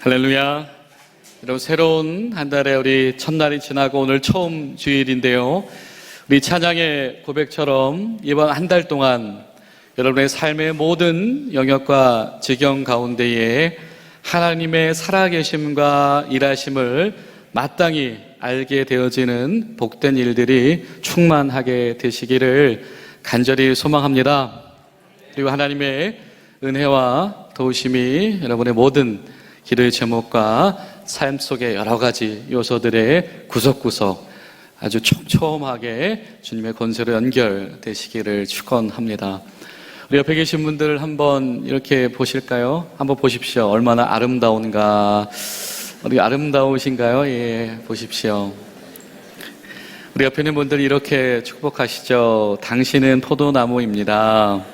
할렐루야. 여러분, 새로운 한 달에 우리 첫날이 지나고 오늘 처음 주일인데요, 우리 찬양의 고백처럼 이번 한 달 동안 여러분의 삶의 모든 영역과 지경 가운데에 하나님의 살아계심과 일하심을 마땅히 알게 되어지는 복된 일들이 충만하게 되시기를 간절히 소망합니다. 그리고 하나님의 은혜와 도우심이 여러분의 모든 기도의 제목과 삶 속의 여러 가지 요소들의 구석구석 아주 촘촘하게 주님의 권세로 연결되시기를 축원합니다. 우리 옆에 계신 분들 한번 이렇게 보실까요? 한번 보십시오. 얼마나 아름다운가. 우리 아름다우신가요? 예, 보십시오. 우리 옆에 있는 분들 이렇게 축복하시죠. 당신은 포도나무입니다.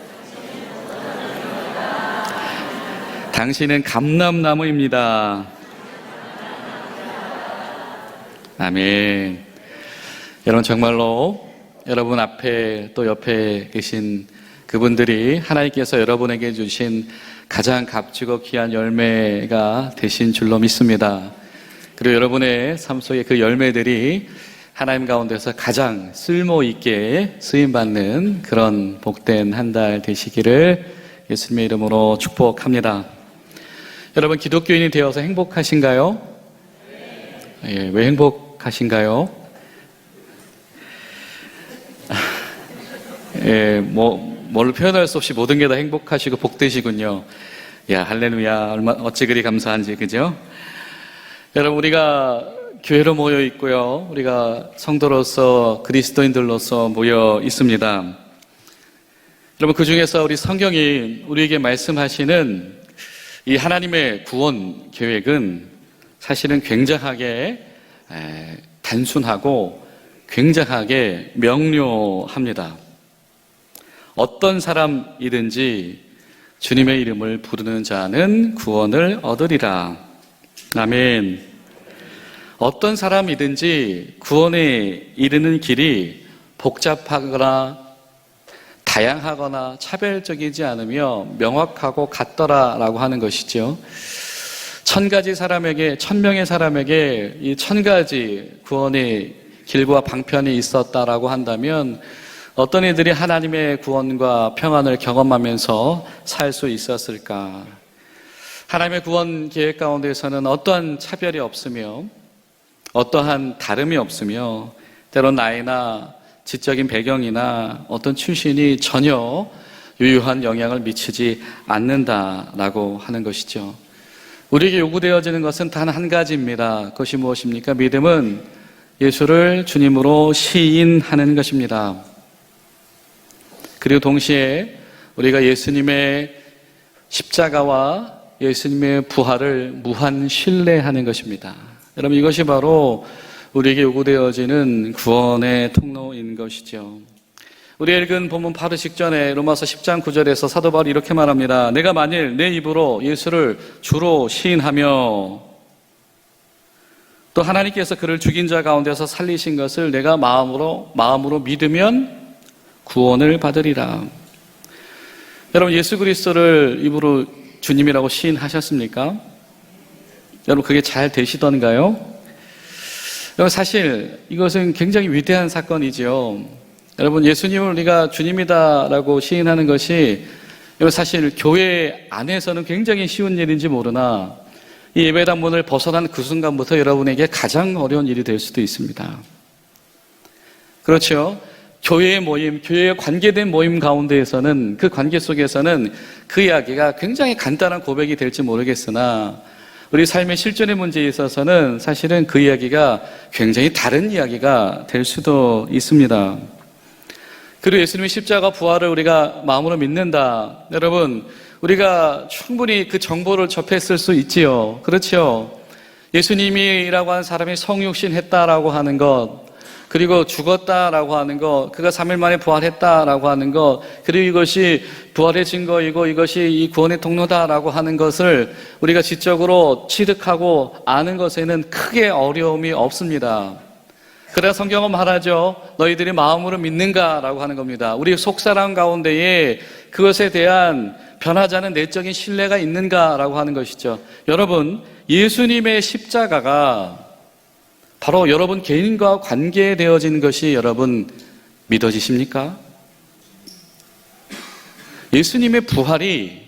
당신은 감람나무입니다. 아멘. 여러분, 정말로 여러분 앞에 또 옆에 계신 그분들이 하나님께서 여러분에게 주신 가장 값지고 귀한 열매가 되신 줄로 믿습니다. 그리고 여러분의 삶 속에 그 열매들이 하나님 가운데서 가장 쓸모 있게 쓰임받는 그런 복된 한 달 되시기를 예수님의 이름으로 축복합니다. 여러분, 기독교인이 되어서 행복하신가요? 예, 왜 행복하신가요? 예, 뭘로 표현할 수 없이 모든 게 다 행복하시고 복되시군요. 야, 할렐루야. 어찌 그리 감사한지, 그죠? 여러분, 우리가 교회로 모여 있고요, 우리가 성도로서 그리스도인들로서 모여 있습니다. 여러분, 그 중에서 우리 성경이 우리에게 말씀하시는 이 하나님의 구원 계획은 사실은 굉장하게 단순하고 굉장하게 명료합니다. 어떤 사람이든지 주님의 이름을 부르는 자는 구원을 얻으리라. 아멘. 어떤 사람이든지 구원에 이르는 길이 복잡하거나 다양하거나 차별적이지 않으며 명확하고 같더라라고 하는 것이죠. 1000명의 사람에게 이 1000가지 구원의 길과 방편이 있었다라고 한다면 어떤 이들이 하나님의 구원과 평안을 경험하면서 살 수 있었을까? 하나님의 구원 계획 가운데서는 어떠한 차별이 없으며 어떠한 다름이 없으며 때론 나이나 지적인 배경이나 어떤 출신이 전혀 유효한 영향을 미치지 않는다라고 하는 것이죠. 우리에게 요구되어지는 것은 단 한 가지입니다. 그것이 무엇입니까? 믿음은 예수를 주님으로 시인하는 것입니다. 그리고 동시에 우리가 예수님의 십자가와 예수님의 부활을 무한 신뢰하는 것입니다. 여러분, 이것이 바로 우리에게 요구되어지는 구원의 통로인 것이죠. 우리 읽은 본문 바로 직전에 로마서 10장 9절에서 사도 바울이 이렇게 말합니다. 내가 만일 내 입으로 예수를 주로 시인하며 또 하나님께서 그를 죽인 자 가운데서 살리신 것을 내가 마음으로 믿으면 구원을 받으리라. 여러분, 예수 그리스도를 입으로 주님이라고 시인하셨습니까? 여러분, 그게 잘 되시던가요? 여러분, 사실 이것은 굉장히 위대한 사건이죠. 여러분, 예수님을 우리가 주님이다라고 시인하는 것이 사실 교회 안에서는 굉장히 쉬운 일인지 모르나 이 예배당 문을 벗어난 그 순간부터 여러분에게 가장 어려운 일이 될 수도 있습니다. 그렇죠? 교회의 모임, 교회에 관계된 모임 가운데에서는 그 관계 속에서는 그 이야기가 굉장히 간단한 고백이 될지 모르겠으나 우리 삶의 실존의 문제에 있어서는 사실은 그 이야기가 굉장히 다른 이야기가 될 수도 있습니다. 그리고 예수님의 십자가 부활을 우리가 마음으로 믿는다. 여러분, 우리가 충분히 그 정보를 접했을 수 있지요. 그렇죠? 예수님이라고 하는 사람이 성육신 했다라고 하는 것, 그리고 죽었다라고 하는 것, 그가 3일 만에 부활했다라고 하는 것, 그리고 이것이 부활의 증거이고 이것이 이 구원의 통로다라고 하는 것을 우리가 지적으로 취득하고 아는 것에는 크게 어려움이 없습니다. 그래야 성경은 말하죠. 너희들이 마음으로 믿는가라고 하는 겁니다. 우리 속사람 가운데에 그것에 대한 변하지 않은 내적인 신뢰가 있는가라고 하는 것이죠. 여러분, 예수님의 십자가가 바로 여러분 개인과 관계되어진 것이 여러분 믿어지십니까? 예수님의 부활의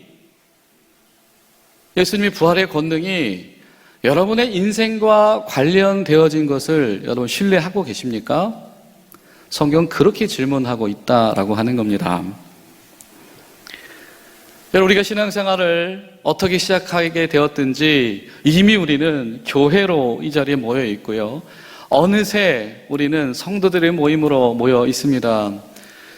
권능이 여러분의 인생과 관련되어진 것을 여러분 신뢰하고 계십니까? 성경은 그렇게 질문하고 있다라고 하는 겁니다. 여러분, 우리가 신앙생활을 어떻게 시작하게 되었든지 이미 우리는 교회로 이 자리에 모여 있고요. 어느새 우리는 성도들의 모임으로 모여 있습니다.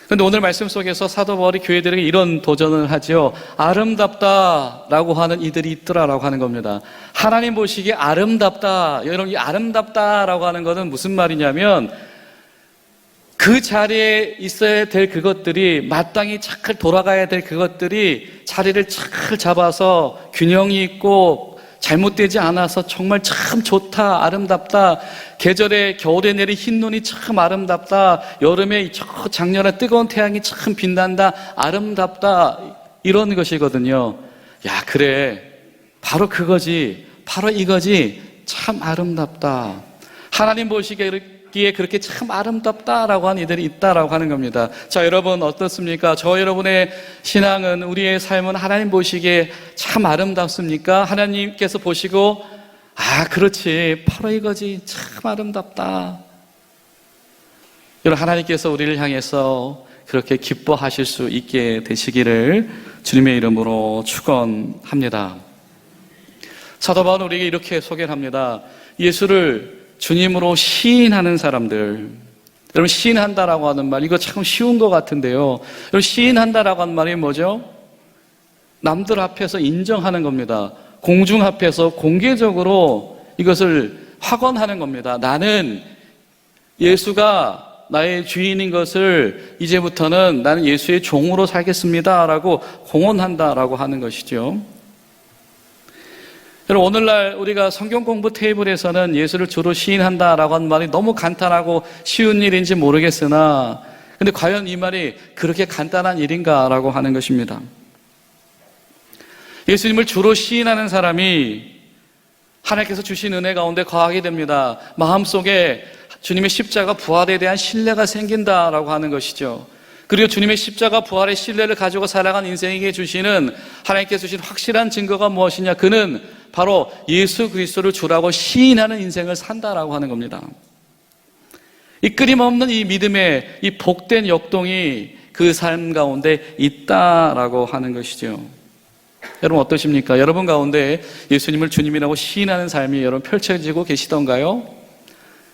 그런데 오늘 말씀 속에서 사도 바울이 교회들에게 이런 도전을 하죠. 아름답다라고 하는 이들이 있더라라고 하는 겁니다. 하나님 보시기에 아름답다. 여러분, 이 아름답다라고 하는 것은 무슨 말이냐면 그 자리에 있어야 될 그것들이 마땅히 잘 돌아가야 될 그것들이 자리를 잘 잡아서 균형이 있고 잘못되지 않아서 정말 참 좋다, 아름답다. 계절에 겨울에 내린 흰눈이 참 아름답다. 여름에 저 장렬한 뜨거운 태양이 참 빛난다, 아름답다. 이런 것이거든요. 야, 그래, 바로 그거지, 바로 이거지. 참 아름답다. 하나님 보시기에 그렇게 참 아름답다라고 하는 이들이 있다라고 하는 겁니다. 자, 여러분 어떻습니까? 저 여러분의 신앙은, 우리의 삶은 하나님 보시기에 참 아름답습니까? 하나님께서 보시고 그렇지, 바로 이거지, 참 아름답다. 여러분, 하나님께서 우리를 향해서 그렇게 기뻐하실 수 있게 되시기를 주님의 이름으로 축원합니다. 사도 바울은 우리에게 이렇게 소개를 합니다. 예수를 주님으로 시인하는 사람들. 여러분, 시인한다라고 하는 말, 이거 참 쉬운 것 같은데요. 여러분, 시인한다라고 하는 말이 뭐죠? 남들 앞에서 인정하는 겁니다. 공중 앞에서 공개적으로 이것을 확언하는 겁니다. 나는 예수가 나의 주인인 것을 이제부터는 나는 예수의 종으로 살겠습니다 라고 공언한다라고 하는 것이죠. 여러분, 오늘날 우리가 성경 공부 테이블에서는 예수를 주로 시인한다라고 하는 말이 너무 간단하고 쉬운 일인지 모르겠으나, 근데 과연 이 말이 그렇게 간단한 일인가라고 하는 것입니다. 예수님을 주로 시인하는 사람이 하나님께서 주신 은혜 가운데 거하게 됩니다. 마음속에 주님의 십자가 부활에 대한 신뢰가 생긴다라고 하는 것이죠. 그리고 주님의 십자가 부활의 신뢰를 가지고 살아간 인생에게 주시는, 하나님께서 주신 확실한 증거가 무엇이냐? 그는 바로 예수 그리스도를 주라고 시인하는 인생을 산다라고 하는 겁니다. 이 끊임없는 이 믿음의 이 복된 역동이 그 삶 가운데 있다라고 하는 것이죠. 여러분 어떠십니까? 여러분 가운데 예수님을 주님이라고 시인하는 삶이 여러분 펼쳐지고 계시던가요?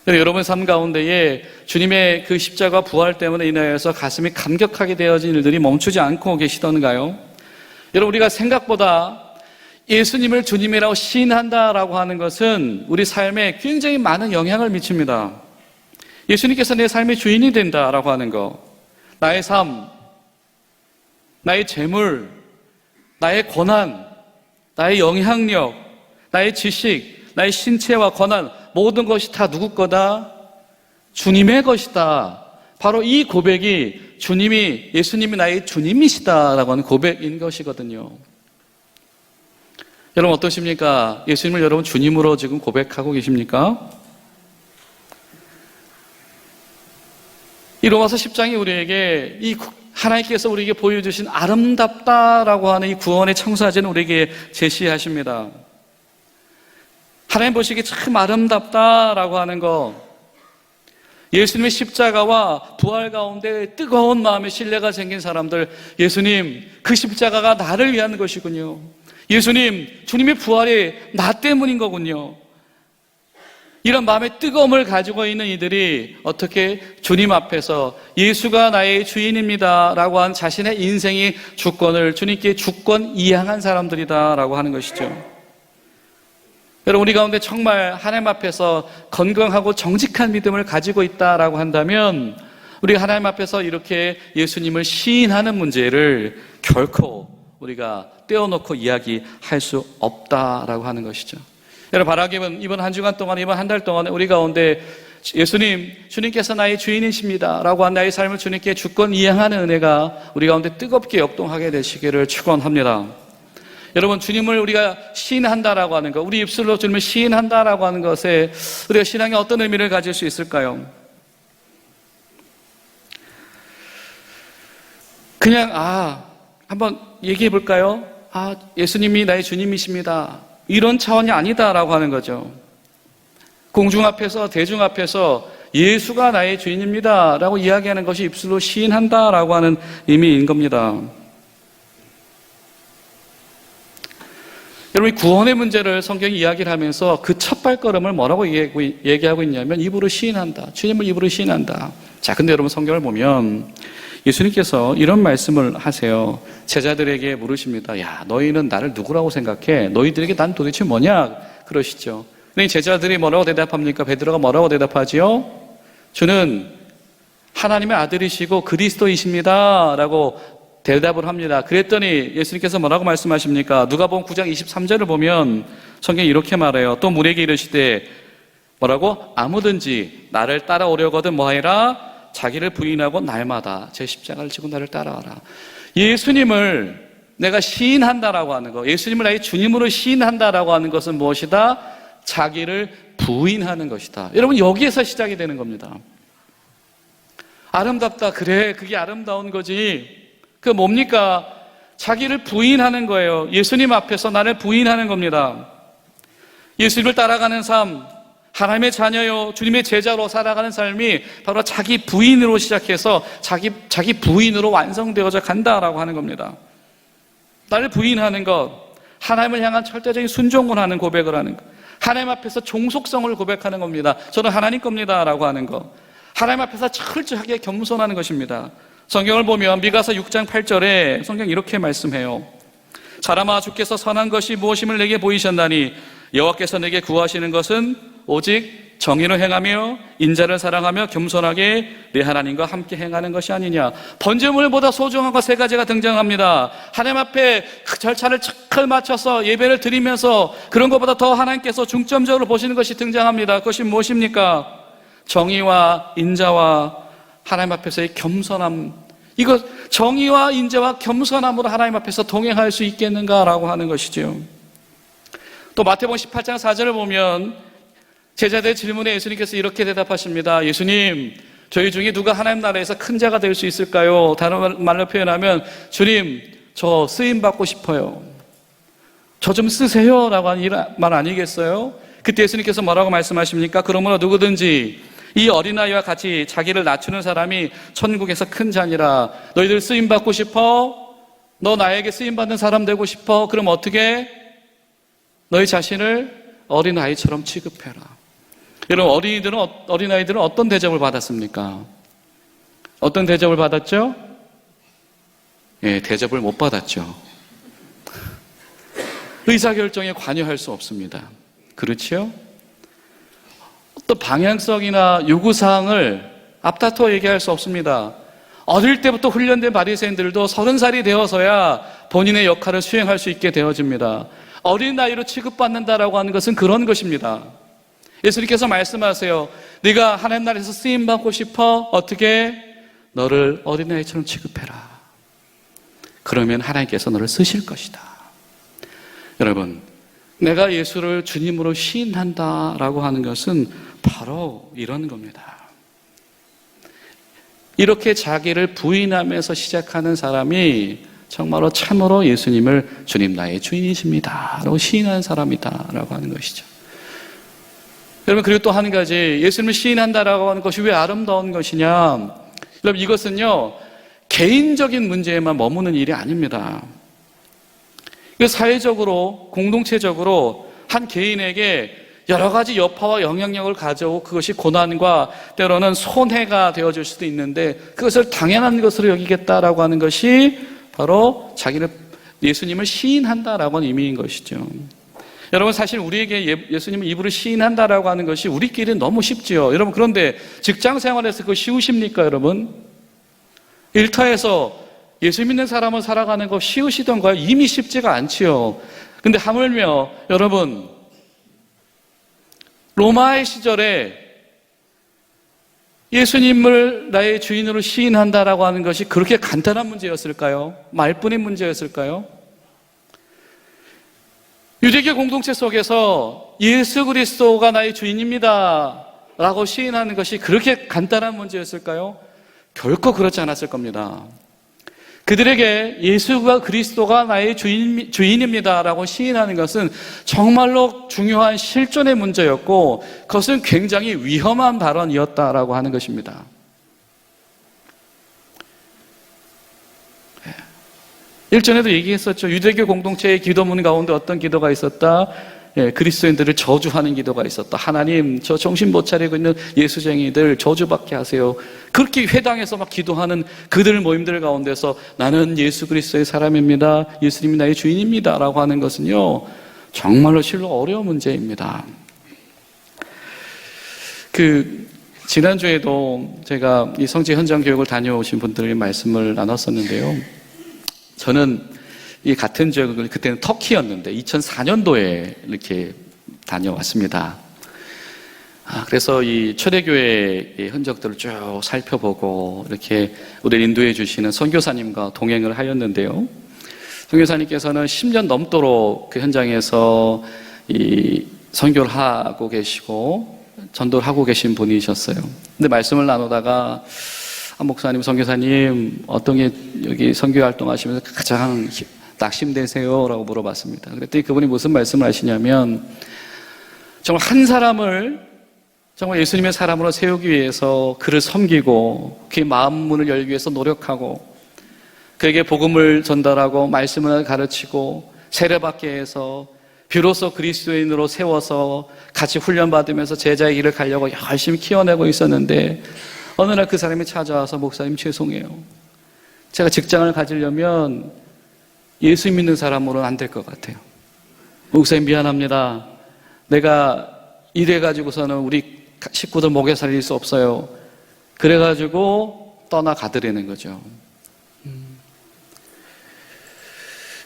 여러분 삶 가운데에 주님의 그 십자가 부활 때문에 인하여서 가슴이 감격하게 되어진 일들이 멈추지 않고 계시던가요? 여러분, 우리가 생각보다 예수님을 주님이라고 시인한다라고 하는 것은 우리 삶에 굉장히 많은 영향을 미칩니다. 예수님께서 내 삶의 주인이 된다라고 하는 것, 나의 삶, 나의 재물, 나의 권한, 나의 영향력, 나의 지식, 나의 신체와 권한, 모든 것이 다 누구 거다? 주님의 것이다. 바로 이 고백이 예수님이 나의 주님이시다라고 하는 고백인 것이거든요. 여러분 어떠십니까? 예수님을 여러분 주님으로 지금 고백하고 계십니까? 이 로마서 10장이 우리에게 하나님께서 우리에게 보여주신 아름답다라고 하는 이 구원의 청사진을 우리에게 제시하십니다. 하나님 보시기에 참 아름답다라고 하는 것, 예수님의 십자가와 부활 가운데 뜨거운 마음의 신뢰가 생긴 사람들, 예수님, 그 십자가가 나를 위한 것이군요. 예수님, 주님의 부활이 나 때문인 거군요. 이런 마음의 뜨거움을 가지고 있는 이들이 어떻게 주님 앞에서 예수가 나의 주인입니다 라고 한 자신의 인생의 주권을 주님께 주권 이양한 사람들이다 라고 하는 것이죠. 여러분, 우리 가운데 정말 하나님 앞에서 건강하고 정직한 믿음을 가지고 있다라고 한다면 우리가 하나님 앞에서 이렇게 예수님을 시인하는 문제를 결코 우리가 떼어놓고 이야기할 수 없다라고 하는 것이죠. 여러분, 바라기는 이번 한 주간 동안, 이번 한 달 동안 우리 가운데 예수님, 주님께서 나의 주인이십니다 라고 한 나의 삶을 주님께 주권 이행하는 은혜가 우리 가운데 뜨겁게 역동하게 되시기를 축원합니다. 여러분, 주님을 우리가 시인한다라고 하는 것, 우리 입술로 주님을 시인한다라고 하는 것에 우리가 신앙에 어떤 의미를 가질 수 있을까요? 그냥 한번 얘기해 볼까요? 예수님이 나의 주님이십니다, 이런 차원이 아니다라고 하는 거죠. 공중 앞에서, 대중 앞에서 예수가 나의 주인입니다 라고 이야기하는 것이 입술로 시인한다라고 하는 의미인 겁니다. 여러분, 구원의 문제를 성경이 이야기를 하면서 그 첫 발걸음을 뭐라고 얘기하고 있냐면 입으로 시인한다, 주님을 입으로 시인한다. 자, 근데 여러분, 성경을 보면 예수님께서 이런 말씀을 하세요. 제자들에게 물으십니다. 야, 너희는 나를 누구라고 생각해? 너희들에게 난 도대체 뭐냐? 그러시죠. 근데 제자들이 뭐라고 대답합니까? 베드로가 뭐라고 대답하지요? 주는 하나님의 아들이시고 그리스도이십니다 라고 대답을 합니다. 그랬더니 예수님께서 뭐라고 말씀하십니까? 누가복음 9장 23절을 보면 성경이 이렇게 말해요. 또 물에게 이르시되 뭐라고? 아무든지 나를 따라오려거든 뭐하여라? 자기를 부인하고 날마다 제 십자가를 지고 나를 따라와라. 예수님을 내가 시인한다라고 하는 것, 예수님을 나의 주님으로 시인한다라고 하는 것은 무엇이다? 자기를 부인하는 것이다. 여러분, 여기에서 시작이 되는 겁니다. 아름답다. 그래, 그게 아름다운 거지. 그게 뭡니까? 자기를 부인하는 거예요. 예수님 앞에서 나를 부인하는 겁니다. 예수님을 따라가는 삶, 하나님의 자녀요, 주님의 제자로 살아가는 삶이 바로 자기 부인으로 시작해서 자기 부인으로 완성되어져 간다라고 하는 겁니다. 나를 부인하는 것, 하나님을 향한 절대적인 순종을 하는 고백을 하는 것, 하나님 앞에서 종속성을 고백하는 겁니다. 저는 하나님 겁니다 라고 하는 것, 하나님 앞에서 철저하게 겸손하는 것입니다. 성경을 보면 미가서 6장 8절에 성경이 이렇게 말씀해요. 사람아, 주께서 선한 것이 무엇임을 내게 보이셨나니 여호와께서 내게 구하시는 것은 오직 정의를 행하며 인자를 사랑하며 겸손하게 내 하나님과 함께 행하는 것이 아니냐. 번제물보다 소중한 것 세 가지가 등장합니다. 하나님 앞에 그 절차를 착 맞춰서 예배를 드리면서 그런 것보다 더 하나님께서 중점적으로 보시는 것이 등장합니다. 그것이 무엇입니까? 정의와 인자와 하나님 앞에서의 겸손함. 이거 정의와 인자와 겸손함으로 하나님 앞에서 동행할 수 있겠는가라고 하는 것이죠. 또 마태복음 18장 4절을 보면 제자들의 질문에 예수님께서 이렇게 대답하십니다. 예수님, 저희 중에 누가 하나님 나라에서 큰 자가 될 수 있을까요? 다른 말로 표현하면 주님, 저 쓰임 받고 싶어요. 저 좀 쓰세요 라고 하는 말 아니겠어요? 그때 예수님께서 뭐라고 말씀하십니까? 그러므로 누구든지 이 어린아이와 같이 자기를 낮추는 사람이 천국에서 큰 자니라. 너희들 쓰임 받고 싶어? 너 나에게 쓰임 받는 사람 되고 싶어? 그럼 어떻게? 너희 자신을 어린아이처럼 취급해라. 여러분, 어린아이들은 어떤 대접을 받았습니까? 어떤 대접을 받았죠? 예, 대접을 못 받았죠. 의사결정에 관여할 수 없습니다. 그렇지요? 또 방향성이나 요구사항을 앞다퉈 얘기할 수 없습니다. 어릴 때부터 훈련된 바리새인들도 30살이 되어서야 본인의 역할을 수행할 수 있게 되어집니다. 어린 나이로 취급받는다라고 하는 것은 그런 것입니다. 예수님께서 말씀하세요. 네가 하나님 나라에서 쓰임받고 싶어? 어떻게? 너를 어린아이처럼 취급해라. 그러면 하나님께서 너를 쓰실 것이다. 여러분, 내가 예수를 주님으로 시인한다라고 하는 것은 바로 이런 겁니다. 이렇게 자기를 부인하면서 시작하는 사람이 정말로 참으로 예수님을 주님 나의 주인이십니다 라고 시인하는 사람이다 라고 하는 것이죠. 여러분, 그리고 또 한 가지, 예수님을 시인한다라고 하는 것이 왜 아름다운 것이냐. 여러분, 이것은요 개인적인 문제에만 머무는 일이 아닙니다. 사회적으로, 공동체적으로 한 개인에게 여러 가지 여파와 영향력을 가져오고 그것이 고난과 때로는 손해가 되어질 수도 있는데 그것을 당연한 것으로 여기겠다라고 하는 것이 바로 자기를 예수님을 시인한다라고 하는 의미인 것이죠. 여러분, 사실 우리에게 예수님을 입으로 시인한다라고 하는 것이 우리끼리는 너무 쉽지요. 여러분, 그런데 직장 생활에서 그거 쉬우십니까, 여러분? 일터에서 예수 믿는 사람을 살아가는 거 쉬우시던가요? 이미 쉽지가 않지요. 근데 하물며 여러분, 로마의 시절에 예수님을 나의 주인으로 시인한다라고 하는 것이 그렇게 간단한 문제였을까요? 말뿐인 문제였을까요? 유대교 공동체 속에서 예수 그리스도가 나의 주인입니다 라고 시인하는 것이 그렇게 간단한 문제였을까요? 결코 그렇지 않았을 겁니다. 그들에게 예수가 그리스도가 나의 주인입니다 라고 시인하는 것은 정말로 중요한 실존의 문제였고, 그것은 굉장히 위험한 발언이었다라고 하는 것입니다. 일전에도 얘기했었죠. 유대교 공동체의 기도문 가운데 어떤 기도가 있었다? 그리스도인들을 저주하는 기도가 있었다. 하나님, 저 정신 못 차리고 있는 예수쟁이들 저주받게 하세요. 그렇게 회당에서 막 기도하는 그들 모임들 가운데서 나는 예수 그리스도의 사람입니다, 예수님이 나의 주인입니다 라고 하는 것은요, 정말로 실로 어려운 문제입니다. 지난주에도 제가 이 성지 현장 교육을 다녀오신 분들의 말씀을 나눴었는데요, 저는 이 같은 지역을, 그때는 터키였는데 2004년도에 이렇게 다녀왔습니다. 그래서 이 초대교회의 흔적들을 쭉 살펴보고 이렇게 우리를 인도해 주시는 선교사님과 동행을 하였는데요, 선교사님께서는 10년 넘도록 그 현장에서 이 선교를 하고 계시고 전도를 하고 계신 분이셨어요. 근데 말씀을 나누다가 목사님, 선교사님, 어떤 게 여기 선교 활동하시면서 가장 낙심되세요? 라고 물어봤습니다. 그랬더니 그분이 무슨 말씀을 하시냐면, 정말 한 사람을 정말 예수님의 사람으로 세우기 위해서 그를 섬기고 그의 마음 문을 열기 위해서 노력하고 그에게 복음을 전달하고 말씀을 가르치고 세례받게 해서 비로소 그리스도인으로 세워서 같이 훈련받으면서 제자의 길을 가려고 열심히 키워내고 있었는데, 어느 날 그 사람이 찾아와서 목사님 죄송해요, 제가 직장을 가지려면 예수 믿는 사람으로는 안 될 것 같아요. 목사님 미안합니다, 내가 이래가지고서는 우리 식구들 먹여 살릴 수 없어요. 그래가지고 떠나가더라는 거죠.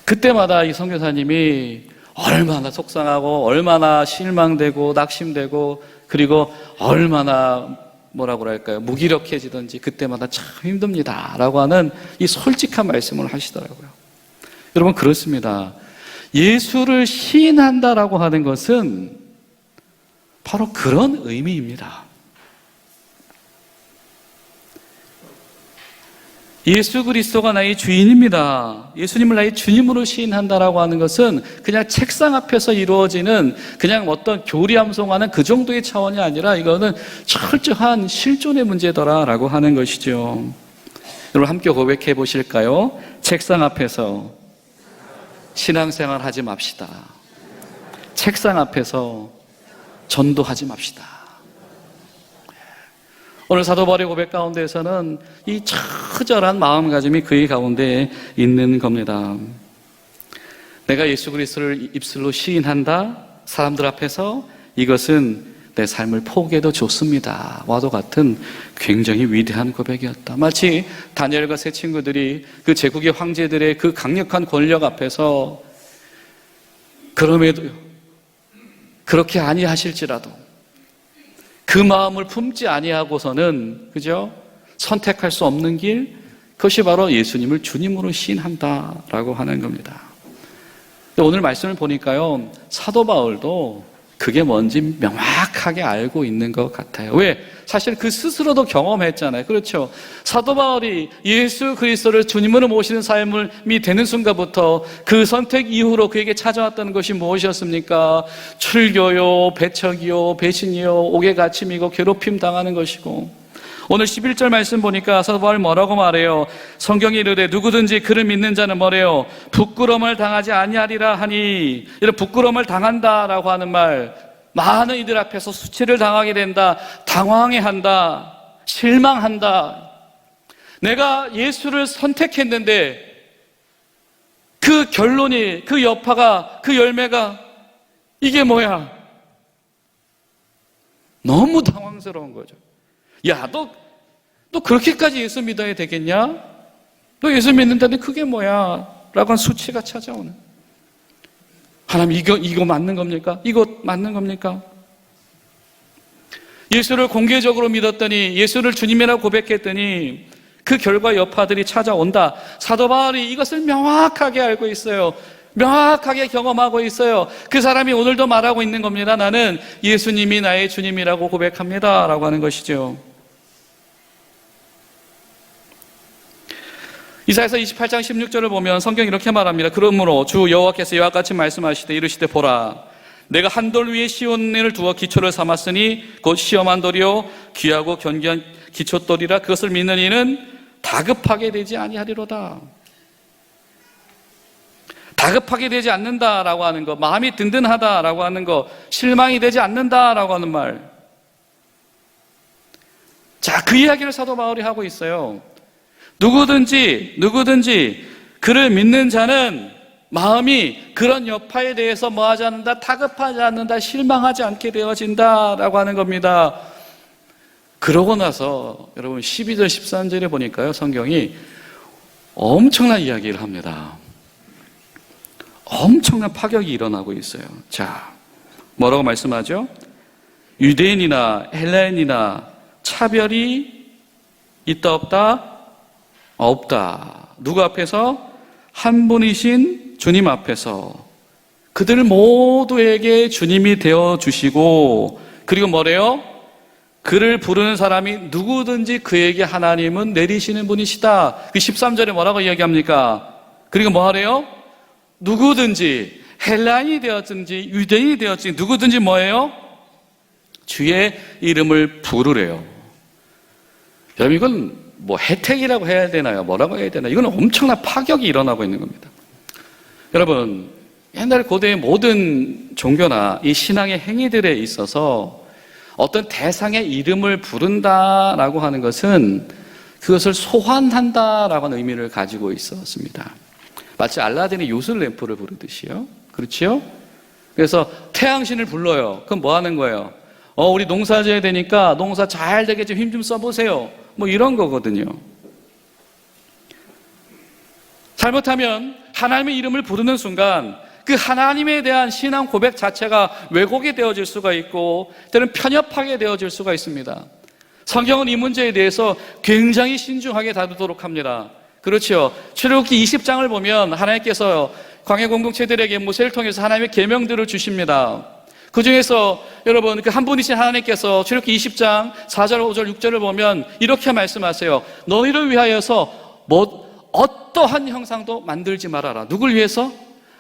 그때마다 이 선교사님이 얼마나 속상하고 얼마나 실망되고 낙심되고 그리고 얼마나 뭐라고 할까요? 무기력해지든지 그때마다 참 힘듭니다 라고 하는 이 솔직한 말씀을 하시더라고요. 여러분, 그렇습니다. 예수를 시인한다라고 하는 것은 바로 그런 의미입니다. 예수 그리스도가 나의 주인입니다, 예수님을 나의 주님으로 시인한다라고 하는 것은 그냥 책상 앞에서 이루어지는 그냥 어떤 교리함송하는 그 정도의 차원이 아니라 이거는 철저한 실존의 문제더라라고 하는 것이죠. 여러분, 함께 고백해 보실까요? 책상 앞에서 신앙생활 하지 맙시다. 책상 앞에서 전도하지 맙시다. 오늘 사도 바울의 고백 가운데에서는 이 처절한 마음가짐이 그의 가운데 있는 겁니다. 내가 예수 그리스도를 입술로 시인한다, 사람들 앞에서, 이것은 내 삶을 포기해도 좋습니다 와도 같은 굉장히 위대한 고백이었다. 마치 다니엘과 세 친구들이 그 제국의 황제들의 그 강력한 권력 앞에서 그럼에도 그렇게 아니하실지라도 그 마음을 품지 아니하고서는, 그죠? 선택할 수 없는 길, 그것이 바로 예수님을 주님으로 시인한다라고 하는 겁니다. 오늘 말씀을 보니까요, 사도 바울도 그게 뭔지 명확하게 알고 있는 것 같아요. 왜? 사실 그 스스로도 경험했잖아요. 그렇죠? 사도 바울이 예수 그리스도를 주님으로 모시는 삶이 되는 순간부터 그 선택 이후로 그에게 찾아왔다는 것이 무엇이었습니까? 출교요, 배척이요, 배신이요, 옥의 갇힘이고 괴롭힘 당하는 것이고, 오늘 11절 말씀 보니까 사도 바울이 뭐라고 말해요? 성경이 이르되 누구든지 그를 믿는 자는 뭐래요? 부끄러움을 당하지 아니하리라 하니. 이런 부끄러움을 당한다라고 하는 말, 많은 이들 앞에서 수치를 당하게 된다, 당황해한다, 실망한다. 내가 예수를 선택했는데 그 결론이, 그 여파가, 그 열매가 이게 뭐야? 너무 당황스러운 거죠. 야, 너 그렇게까지 예수 믿어야 되겠냐? 너 예수 믿는다는데 그게 뭐야? 라고 한 수치가 찾아오는. 하나님, 이거 맞는 겁니까? 이거 맞는 겁니까? 예수를 공개적으로 믿었더니, 예수를 주님이라고 고백했더니 그 결과 여파들이 찾아온다. 사도 바울이 이것을 명확하게 알고 있어요. 명확하게 경험하고 있어요. 그 사람이 오늘도 말하고 있는 겁니다. 나는 예수님이 나의 주님이라고 고백합니다. 라고 하는 것이죠. 이사야서 28장 16절을 보면 성경이 이렇게 말합니다. 그러므로 주 여호와께서 이와 같이 말씀하시되 이르시되 보라, 내가 한 돌 위에 시온을 두어 기초를 삼았으니 곧 시험한 돌이요 귀하고 견고한 기초돌이라. 그것을 믿는 이는 다급하게 되지 아니하리로다. 다급하게 되지 않는다라고 하는 것, 마음이 든든하다라고 하는 것, 실망이 되지 않는다라고 하는 말. 자, 그 이야기를 사도 바울이 하고 있어요. 누구든지 그를 믿는 자는 마음이 그런 여파에 대해서 뭐하지 않는다, 다급하지 않는다, 실망하지 않게 되어진다라고 하는 겁니다. 그러고 나서 여러분 12절 13절에 보니까요, 성경이 엄청난 이야기를 합니다. 엄청난 파격이 일어나고 있어요. 자, 뭐라고 말씀하죠? 유대인이나 헬라인이나 차별이 있다 없다? 없다. 누구 앞에서? 한 분이신 주님 앞에서 그들 모두에게 주님이 되어주시고, 그리고 뭐래요? 그를 부르는 사람이 누구든지 그에게 하나님은 내리시는 분이시다. 그 13절에 뭐라고 이야기합니까? 그리고 뭐 하래요? 누구든지, 헬라인이 되었든지 유대인이 되었든지 누구든지 뭐예요? 주의 이름을 부르래요. 여러분, 이건 뭐 혜택이라고 해야 되나요? 뭐라고 해야 되나요? 이건 엄청난 파격이 일어나고 있는 겁니다. 여러분, 옛날 고대의 모든 종교나 이 신앙의 행위들에 있어서 어떤 대상의 이름을 부른다라고 하는 것은 그것을 소환한다라고 하는 의미를 가지고 있었습니다. 마치 알라딘의 요술 램프를 부르듯이요. 그렇지요? 그래서 태양신을 불러요. 그럼 뭐 하는 거예요? 우리 농사 지어야 되니까 농사 잘 되게 좀 힘 좀 써보세요. 뭐 이런 거거든요. 잘못하면 하나님의 이름을 부르는 순간 그 하나님에 대한 신앙 고백 자체가 왜곡이 되어질 수가 있고 때로는 편협하게 되어질 수가 있습니다. 성경은 이 문제에 대해서 굉장히 신중하게 다루도록 합니다. 그렇죠. 출애굽기 20장을 보면 하나님께서 광야 공동체들에게 모세를 통해서 하나님의 계명들을 주십니다. 그 중에서 여러분, 그 한 분이신 하나님께서 출애굽기 20장 4절, 5절, 6절을 보면 이렇게 말씀하세요. 너희를 위하여서 어떠한 형상도 만들지 말아라. 누굴 위해서?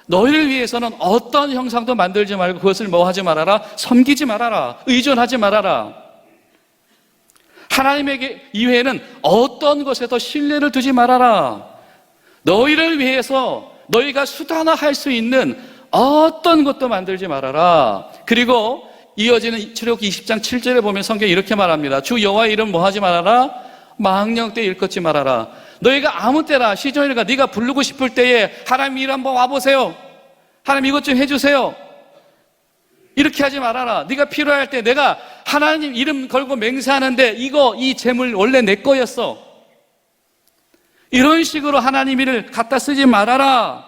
너희를 위해서는 어떤 형상도 만들지 말고 그것을 뭐 하지 말아라? 섬기지 말아라. 의존하지 말아라. 하나님에게 이외에는 어떤 것에도 신뢰를 두지 말아라. 너희를 위해서 너희가 수단화할 수 있는 어떤 것도 만들지 말아라. 그리고 이어지는 출애굽기 20장 7절에 보면 성경이 이렇게 말합니다. 주 여호와의 이름 뭐 하지 말아라? 망령 때 일컫지 말아라. 너희가 아무 때나 시종일관 네가 부르고 싶을 때에 하나님 이름 한번 와보세요. 하나님 이것 좀 해주세요. 이렇게 하지 말아라. 네가 필요할 때 내가 하나님 이름 걸고 맹세하는데 이 재물 원래 내 거였어. 이런 식으로 하나님 이름을 갖다 쓰지 말아라.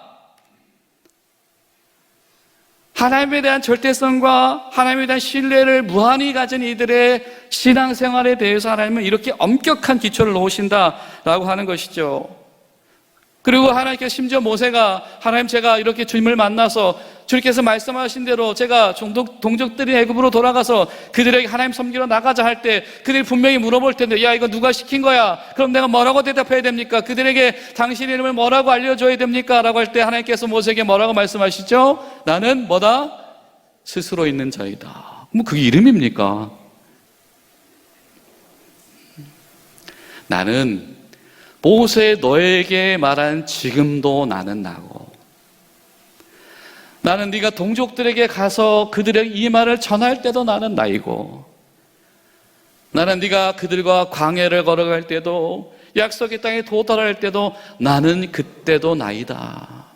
하나님에 대한 절대성과 하나님에 대한 신뢰를 무한히 가진 이들의 신앙생활에 대해서 하나님은 이렇게 엄격한 기초를 놓으신다라고 하는 것이죠. 그리고 하나님께서 심지어 모세가 하나님 제가 이렇게 주님을 만나서 주님께서 말씀하신 대로 제가 동족들이 애굽으로 돌아가서 그들에게 하나님 섬기러 나가자 할 때 그들이 분명히 물어볼 텐데 야 이거 누가 시킨 거야? 그럼 내가 뭐라고 대답해야 됩니까? 그들에게 당신 이름을 뭐라고 알려줘야 됩니까? 라고 할 때 하나님께서 모세에게 뭐라고 말씀하시죠? 나는 뭐다? 스스로 있는 자이다. 뭐 그게 이름입니까? 나는 모세 너에게 말한 지금도 나는 나고 나는 네가 동족들에게 가서 그들에게 이 말을 전할 때도 나는 나이고 나는 네가 그들과 광야를 걸어갈 때도 약속의 땅에 도달할 때도 나는 그때도 나이다.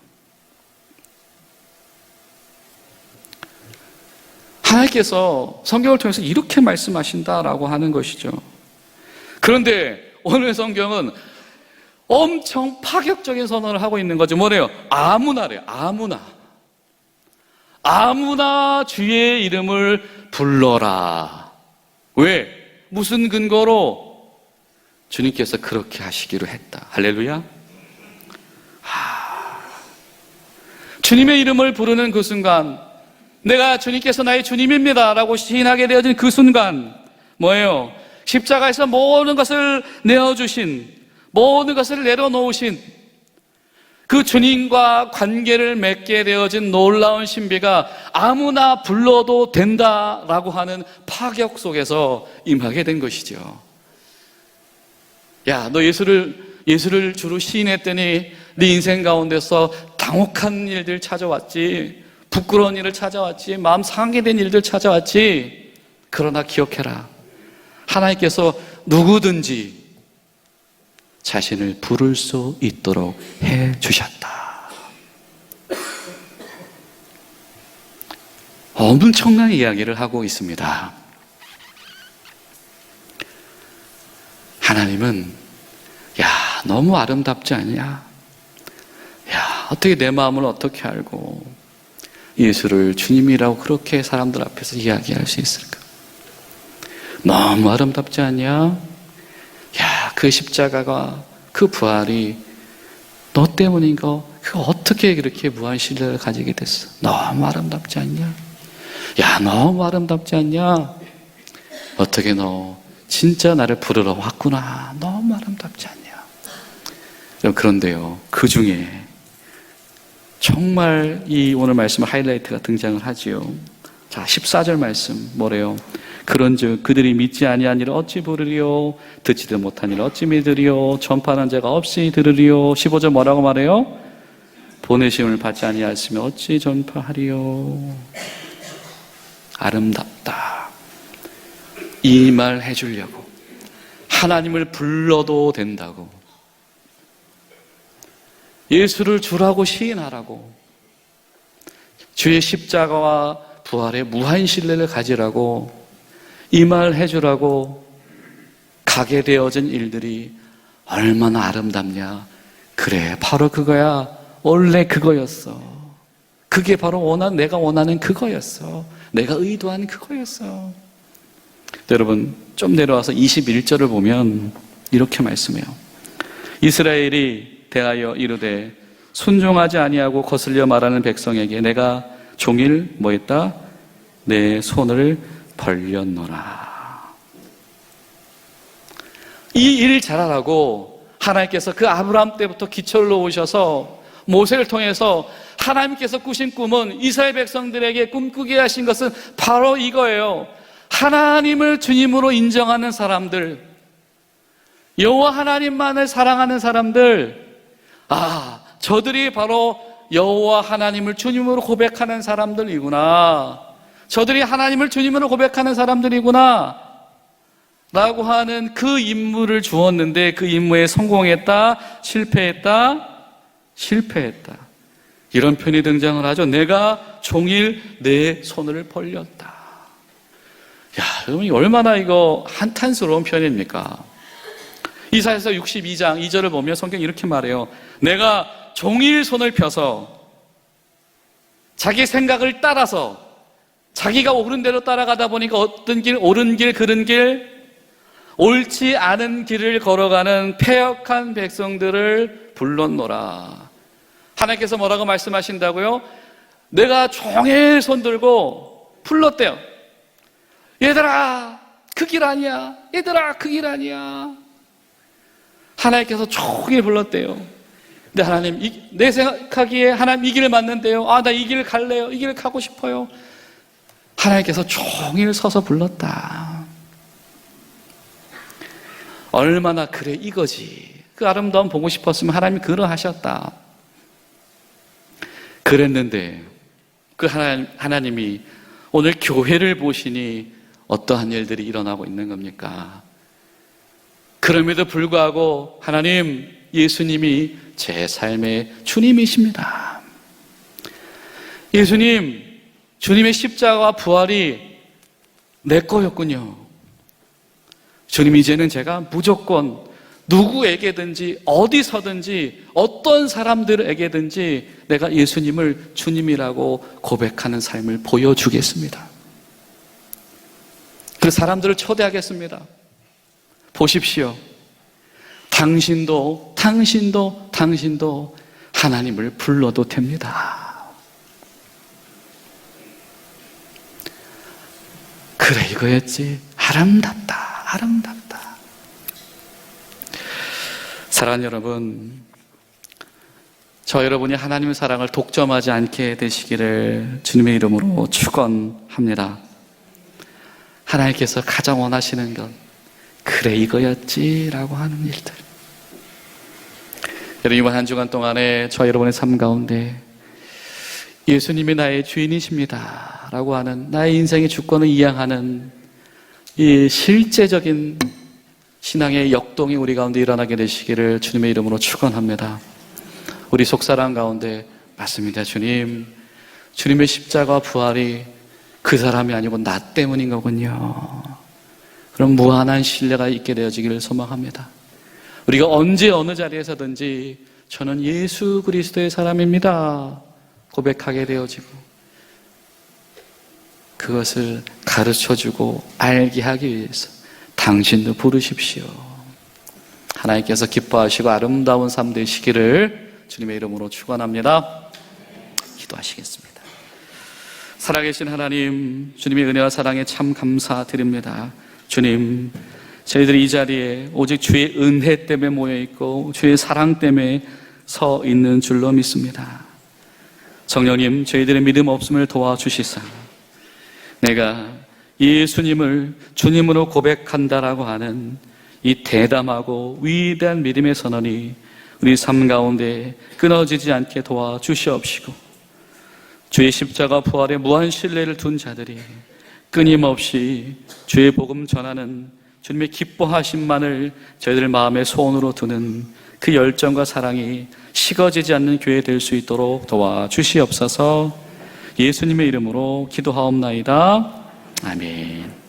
하나님께서 성경을 통해서 이렇게 말씀하신다라고 하는 것이죠. 그런데 오늘 성경은 엄청 파격적인 선언을 하고 있는 거죠. 뭐래요? 아무나래요. 아무나 주의 이름을 불러라. 왜? 무슨 근거로? 주님께서 그렇게 하시기로 했다. 할렐루야. 주님의 이름을 부르는 그 순간, 내가 주님께서 나의 주님입니다 라고 시인하게 되어진 그 순간, 뭐예요? 십자가에서 모든 것을 내어주신, 모든 것을 내려놓으신 그 주님과 관계를 맺게 되어진 놀라운 신비가 아무나 불러도 된다라고 하는 파격 속에서 임하게 된 것이죠. 야, 너 예수를 주로 시인했더니 네 인생 가운데서 당혹한 일들 찾아왔지, 부끄러운 일을 찾아왔지, 마음 상하게 된 일들 찾아왔지. 그러나 기억해라, 하나님께서 누구든지 자신을 부를 수 있도록 해주셨다. 엄청난 이야기를 하고 있습니다. 하나님은 야, 너무 아름답지 않냐? 야, 어떻게 내 마음을 어떻게 알고 예수를 주님이라고 그렇게 사람들 앞에서 이야기할 수 있을까? 너무 아름답지 않냐? 야, 그 십자가가, 그 부활이 너 때문인 거, 그 어떻게 그렇게 무한 신뢰를 가지게 됐어? 너무 아름답지 않냐? 야, 너무 아름답지 않냐? 어떻게 너 진짜 나를 부르러 왔구나. 너무 아름답지 않냐? 그런데요, 그 중에 정말 이 오늘 말씀 하이라이트가 등장을 하지요. 자, 14절 말씀 뭐래요? 그런즉 그들이 믿지 아니한 이를 어찌 부르리요? 듣지도 못한 이를 어찌 믿으리요? 전파하는 자가 없이 들으리요? 15절 뭐라고 말해요? 보내심을 받지 아니하였으면 어찌 전파하리요? 아름답다. 이 말 해주려고, 하나님을 불러도 된다고, 예수를 주라고 시인하라고, 주의 십자가와 부활의 무한 신뢰를 가지라고, 이 말 해주라고 가게 되어진 일들이 얼마나 아름답냐. 그래, 바로 그거야. 원래 그거였어. 그게 바로 내가 원하는 그거였어. 내가 의도한 그거였어. 여러분, 좀 내려와서 21절을 보면 이렇게 말씀해요. 이스라엘이 대하여 이르되 순종하지 아니하고 거슬려 말하는 백성에게 내가 종일 뭐했다? 내 손을 벌렸노라. 이 일 잘하라고 하나님께서 그 아브라함 때부터 기초를 놓으셔서 모세를 통해서 하나님께서 꾸신 꿈은, 이스라엘 백성들에게 꿈꾸게 하신 것은 바로 이거예요. 하나님을 주님으로 인정하는 사람들, 여호와 하나님만을 사랑하는 사람들, 저들이 바로 여호와 하나님을 주님으로 고백하는 사람들이구나, 저들이 하나님을 주님으로 고백하는 사람들이구나 라고 하는 그 임무를 주었는데, 그 임무에 성공했다? 실패했다? 실패했다. 이런 표현이 등장을 하죠. 내가 종일 내 손을 벌렸다. 야, 여러분, 얼마나 이거 한탄스러운 표현입니까? 이사야서 62장 2절을 보면 성경이 이렇게 말해요. 내가 종일 손을 펴서 자기 생각을 따라서, 자기가 옳은 대로 따라가다 보니까 어떤 길, 옳은 길, 그른 길, 옳지 않은 길을 걸어가는 패역한 백성들을 불렀노라. 하나님께서 뭐라고 말씀하신다고요? 내가 종일 손 들고 불렀대요. 얘들아, 그 길 아니야. 얘들아, 그 길 아니야. 하나님께서 종일 불렀대요. 근데 하나님, 내 생각하기에 하나님 이 길 맞는데요. 나 이 길 갈래요. 이 길 가고 싶어요. 하나님께서 종일 서서 불렀다. 얼마나 그래, 이거지. 그 아름다움 보고 싶었으면 하나님이 그러하셨다. 그랬는데 그 하나님이 오늘 교회를 보시니 어떠한 일들이 일어나고 있는 겁니까? 그럼에도 불구하고 하나님, 예수님이 제 삶의 주님이십니다. 예수님, 주님의 십자가와 부활이 내 거였군요. 주님, 이제는 제가 무조건 누구에게든지 어디서든지 어떤 사람들에게든지 내가 예수님을 주님이라고 고백하는 삶을 보여주겠습니다. 그 사람들을 초대하겠습니다. 보십시오. 당신도 하나님을 불러도 됩니다. 그래, 이거였지. 아름답다. 사랑하는 여러분, 저 여러분이 하나님의 사랑을 독점하지 않게 되시기를 주님의 이름으로 축원합니다. 하나님께서 가장 원하시는 것, 그래 이거였지 라고 하는 일들. 여러분, 이번 한 주간 동안에 저 여러분의 삶 가운데 예수님이 나의 주인이십니다 라고 하는, 나의 인생의 주권을 이양하는 이 실제적인 신앙의 역동이 우리 가운데 일어나게 되시기를 주님의 이름으로 축원합니다. 우리 속사람 가운데, 맞습니다 주님, 주님의 십자가 부활이 그 사람이 아니고 나 때문인 거군요. 그럼 무한한 신뢰가 있게 되어지기를 소망합니다. 우리가 언제 어느 자리에서든지 저는 예수 그리스도의 사람입니다 고백하게 되어지고, 그것을 가르쳐주고 알게 하기 위해서 당신도 부르십시오. 하나님께서 기뻐하시고 아름다운 삶 되시기를 주님의 이름으로 축원합니다. 기도하시겠습니다. 살아계신 하나님, 주님의 은혜와 사랑에 참 감사드립니다. 주님, 저희들이 이 자리에 오직 주의 은혜 때문에 모여있고 주의 사랑 때문에 서 있는 줄로 믿습니다. 성령님, 저희들의 믿음 없음을 도와주시사 내가 예수님을 주님으로 고백한다라고 하는 이 대담하고 위대한 믿음의 선언이 우리 삶 가운데 끊어지지 않게 도와주시옵시고, 주의 십자가 부활에 무한 신뢰를 둔 자들이 끊임없이 주의 복음 전하는 주님의 기뻐하심만을 저희들 마음의 소원으로 두는 그 열정과 사랑이 식어지지 않는 교회 될 수 있도록 도와주시옵소서. 예수님의 이름으로 기도하옵나이다. 아멘.